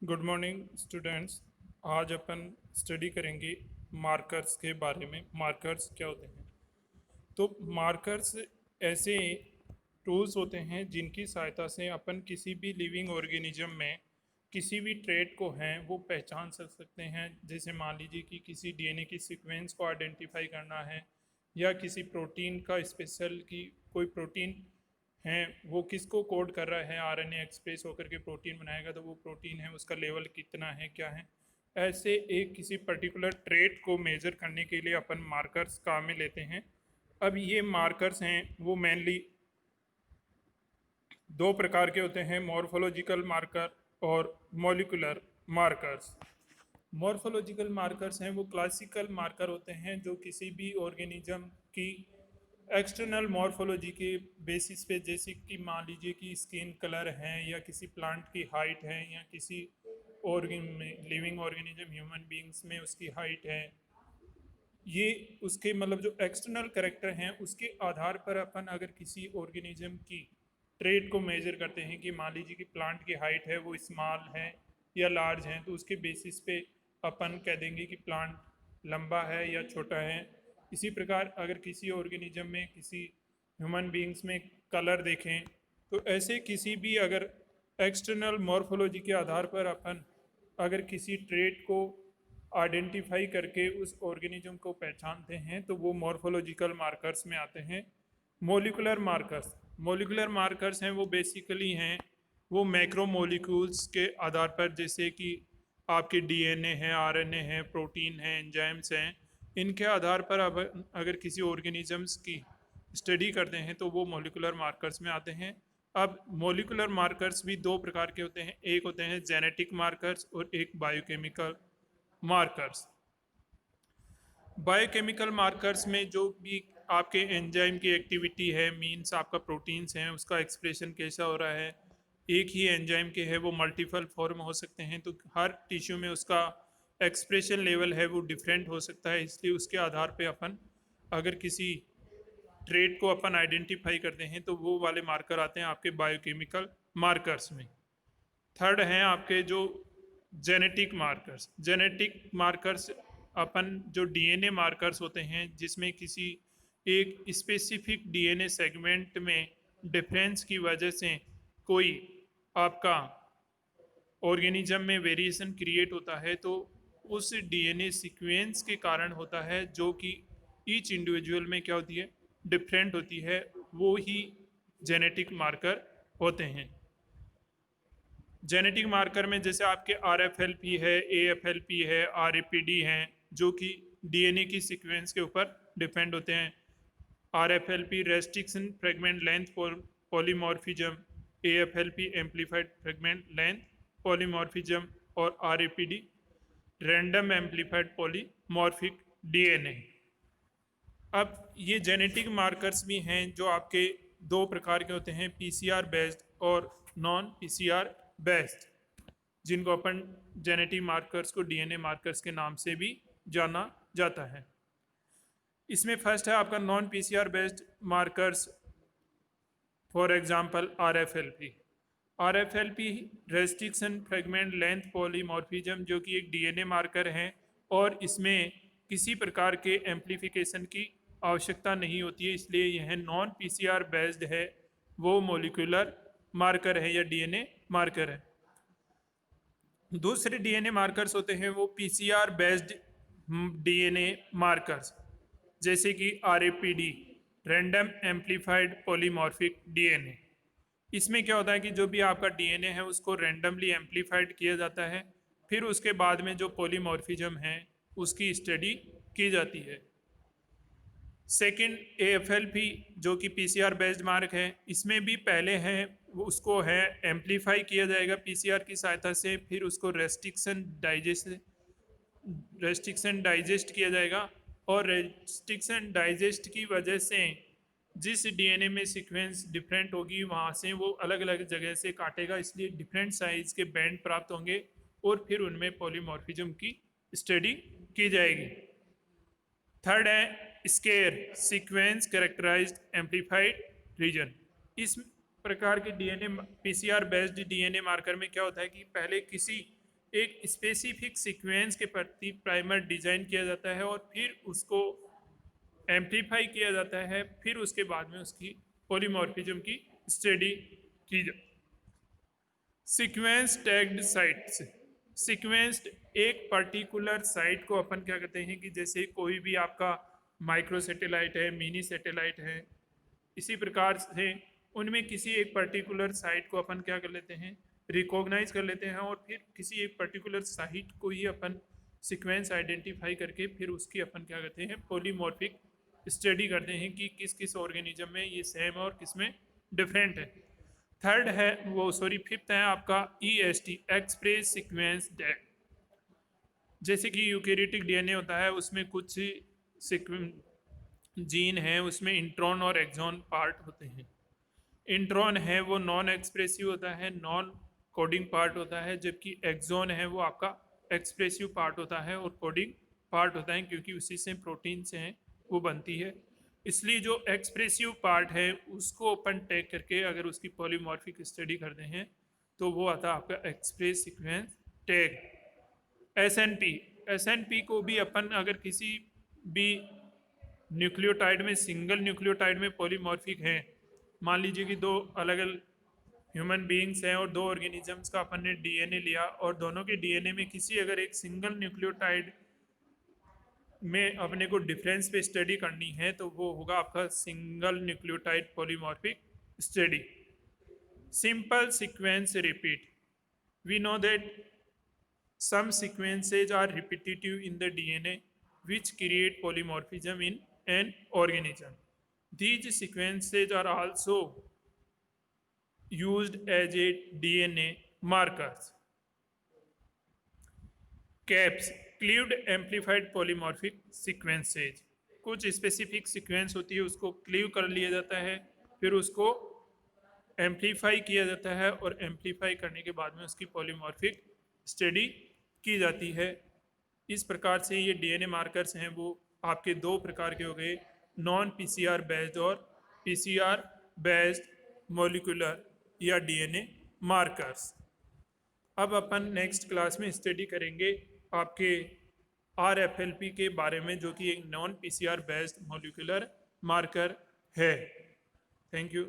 Good morning students. आज अपन study करेंगे markers के बारे में। मार्कर्स क्या होते हैं? तो मार्कर्स ऐसे टूल्स होते हैं जिनकी सहायता से अपन किसी भी लिविंग ऑर्गेनिज्म में किसी भी ट्रेट को हैं वो पहचान सकते हैं। जैसे मान लीजिए कि किसी डीएनए की सीक्वेंस को आइडेंटिफाई करना है या किसी प्रोटीन का स्पेशल की कोई प्रोटीन हैं वो किसको कोड कर रहा है, आरएनए एक्सप्रेस होकर के प्रोटीन बनाएगा तो वो प्रोटीन है उसका लेवल कितना है, क्या है। ऐसे एक किसी पर्टिकुलर ट्रेट को मेजर करने के लिए अपन मार्कर्स काम में लेते हैं। अब ये मार्कर्स हैं वो मेनली दो प्रकार के होते हैं, मॉर्फोलॉजिकल मार्कर और मॉलिकुलर मार्कर्स। मॉर्फोलॉजिकल मार्कर्स हैं वो क्लासिकल मार्कर होते हैं जो किसी भी ऑर्गेनिज्म की एक्सटर्नल मॉर्फोलॉजी के बेसिस पे, जैसे कि मान लीजिए कि स्किन कलर है या किसी प्लांट की हाइट है या किसी ऑर्गेन में लिविंग ऑर्गेनिज्म ह्यूमन बींग्स में उसकी हाइट है, ये उसके मतलब जो एक्सटर्नल करेक्टर हैं उसके आधार पर अपन अगर किसी ऑर्गेनिज्म की ट्रेट को मेजर करते हैं कि मान लीजिए कि प्लांट की हाइट है वो स्मॉल है या लार्ज है, तो उसके बेसिस पे अपन कह देंगे कि प्लांट लंबा है या छोटा है। इसी प्रकार अगर किसी ऑर्गेनिज्म में किसी ह्यूमन बींग्स में कलर देखें तो ऐसे किसी भी अगर एक्सटर्नल मॉर्फोलॉजी के आधार पर अपन अगर किसी ट्रेट को आइडेंटिफाई करके उस ऑर्गेनिज्म को पहचानते हैं तो वो मॉर्फोलॉजिकल मार्कर्स में आते हैं। मोलिकुलर मार्कर्स हैं वो बेसिकली हैं वो मैक्रो मोलिक्यूल्स के आधार पर, जैसे कि आपके डीएनए है, आरएनए है, प्रोटीन है, एंजाइम्स हैं, इनके आधार पर अब अगर किसी ऑर्गेनिजम्स की स्टडी करते हैं तो वो मोलिकुलर मार्कर्स में आते हैं। अब मोलिकुलर मार्कर्स भी दो प्रकार के होते हैं, एक होते हैं जेनेटिक मार्कर्स और एक बायोकेमिकल मार्कर्स। बायोकेमिकल मार्कर्स में जो भी आपके एंजाइम की एक्टिविटी है, मीन्स आपका प्रोटीन्स हैं उसका एक्सप्रेशन कैसा हो रहा है, एक ही एंजाइम के है वो मल्टीपल फॉर्म हो सकते हैं तो हर टिश्यू में उसका एक्सप्रेशन लेवल है वो डिफरेंट हो सकता है, इसलिए उसके आधार पे अपन अगर किसी ट्रेट को अपन आइडेंटिफाई करते हैं तो वो वाले मार्कर आते हैं आपके बायोकेमिकल मार्कर्स में। थर्ड हैं आपके जो जेनेटिक मार्कर्स अपन जो डीएनए मार्कर्स होते हैं जिसमें किसी एक स्पेसिफिक डीएनए सेगमेंट में डिफरेंस की वजह से कोई आपका ऑर्गेनिज्म में वेरिएशन क्रिएट होता है तो उस डीएनए सीक्वेंस के कारण होता है जो कि ईच इंडिविजुअल में क्या होती है, डिफरेंट होती है, वो ही जेनेटिक मार्कर होते हैं। जेनेटिक मार्कर में जैसे आपके RFLP है, AFLP है, RAPD हैं जो कि डीएनए की सीक्वेंस के ऊपर डिपेंड होते हैं। RFLP restriction fragment length polymorphism, AFLP amplified fragment length polymorphism और RAPD random amplified polymorphic DNA. अब ये जेनेटिक मार्कर्स भी हैं जो आपके दो प्रकार के होते हैं, PCR बेस्ड और नॉन PCR बेस्ड, जिनको अपन जेनेटिक मार्कर्स को डीएनए मार्कर्स के नाम से भी जाना जाता है। इसमें फर्स्ट है आपका non PCR based markers, for example RFLP restriction fragment length polymorphism, जो कि एक डीएनए मार्कर है और इसमें किसी प्रकार के एम्प्लीफिकेशन की आवश्यकता नहीं होती है, इसलिए यह नॉन PCR बेस्ड है, वो मोलिकुलर मार्कर है या डीएनए मार्कर है। दूसरे डीएनए मार्कर्स होते हैं वो PCR बेस्ड डीएनए मार्कर्स, जैसे कि RAPD random amplified polymorphic DNA. इसमें क्या होता है कि जो भी आपका डीएनए है उसको रैंडमली एम्पलीफाइड किया जाता है, फिर उसके बाद में जो पॉलीमॉर्फिज्म है उसकी स्टडी की जाती है। सेकेंड AFLP जो कि PCR बेस्ड मार्क है, इसमें भी पहले है उसको है एम्पलीफाई किया जाएगा PCR की सहायता से, फिर उसको रेस्ट्रिक्शन डाइजेस्ट किया जाएगा और रेस्ट्रिक्शन डाइजेस्ट की वजह से जिस डीएनए में सीक्वेंस डिफरेंट होगी वहाँ से वो अलग अलग जगह से काटेगा, इसलिए डिफरेंट साइज के बैंड प्राप्त होंगे और फिर उनमें पॉलीमॉर्फिज्म की स्टडी की जाएगी। थर्ड है SCAR sequence characterized amplified region. इस प्रकार के DNA PCR based DNA marker में क्या होता है कि पहले किसी एक स्पेसिफिक सीक्वेंस के प्रति प्राइमर डिजाइन किया जाता है और फिर उसको एम्पलीफाई किया जाता है, फिर उसके बाद में उसकी पॉलीमॉर्फिज्म की स्टडी की जाती है। सीक्वेंस टैग्ड साइट्स, सीक्वेंस्ड एक पर्टिकुलर साइट को अपन क्या कहते हैं कि जैसे कोई भी आपका माइक्रो सैटेलाइट है, मिनी सैटेलाइट है, इसी प्रकार से उनमें किसी एक पर्टिकुलर साइट को अपन क्या कर लेते हैं, रिकॉग्नाइज कर लेते हैं और फिर किसी एक पर्टिकुलर साइट को ही अपन सीक्वेंस आइडेंटिफाई करके फिर उसकी अपन क्या करते हैं, पॉलीमॉर्फिक स्टडी करते हैं कि किस किस ऑर्गेनिज्म में ये सेम है और किस में डिफरेंट है। थर्ड है वो सॉरी फिफ्थ है आपका EST, एक्सप्रेस सीक्वेंस टैग। जैसे कि यूकेरियोटिक डीएनए होता है, उसमें कुछ जीन है, उसमें इंट्रॉन और एक्सॉन पार्ट होते हैं। इंट्रॉन है वो नॉन एक्सप्रेसिव होता है, नॉन कोडिंग पार्ट होता है, जबकि एक्सॉन है वो आपका एक्सप्रेसिव पार्ट होता है और कोडिंग पार्ट होता है, क्योंकि उसी से प्रोटीन से है वो बनती है। इसलिए जो एक्सप्रेसिव पार्ट है उसको अपन टैग करके अगर उसकी पॉलीमॉर्फिक स्टडी करते हैं तो वो आता है आपका एक्सप्रेस सीक्वेंस टैग। SNP को भी अपन अगर किसी भी न्यूक्लियोटाइड में, सिंगल न्यूक्लियोटाइड में पॉलीमॉर्फिक है, मान लीजिए कि दो अलग अलग ह्यूमन बीइंग्स हैं और दो ऑर्गेनिजम्स का अपन ने डीएनए लिया और दोनों के डीएनए में किसी अगर एक सिंगल न्यूक्लियोटाइड में अपने को डिफरेंस पे स्टडी करनी है तो वो होगा आपका single nucleotide polymorphic study. Simple sequence repeat, we know that some sequences are repetitive in the DNA which create polymorphism in an organism. These sequences are also used as a DNA markers. Caps, cleaved amplified polymorphic sequences, कुछ specific sequence होती है उसको cleave कर लिया जाता है, फिर उसको एम्पलीफाई किया जाता है और एम्पलीफाई करने के बाद में उसकी पॉलीमॉर्फिक स्टडी की जाती है। इस प्रकार से ये डीएनए मार्कर्स हैं वो आपके दो प्रकार के हो गए, नॉन पीसीआर बेस्ड और पीसीआर बेस्ड मॉलिक्यूलर या डीएनए मार्कर्स। अब अपन नेक्स्ट क्लास में स्टडी करेंगे आपके RFLP के बारे में, जो कि एक non PCR based molecular marker है। Thank you.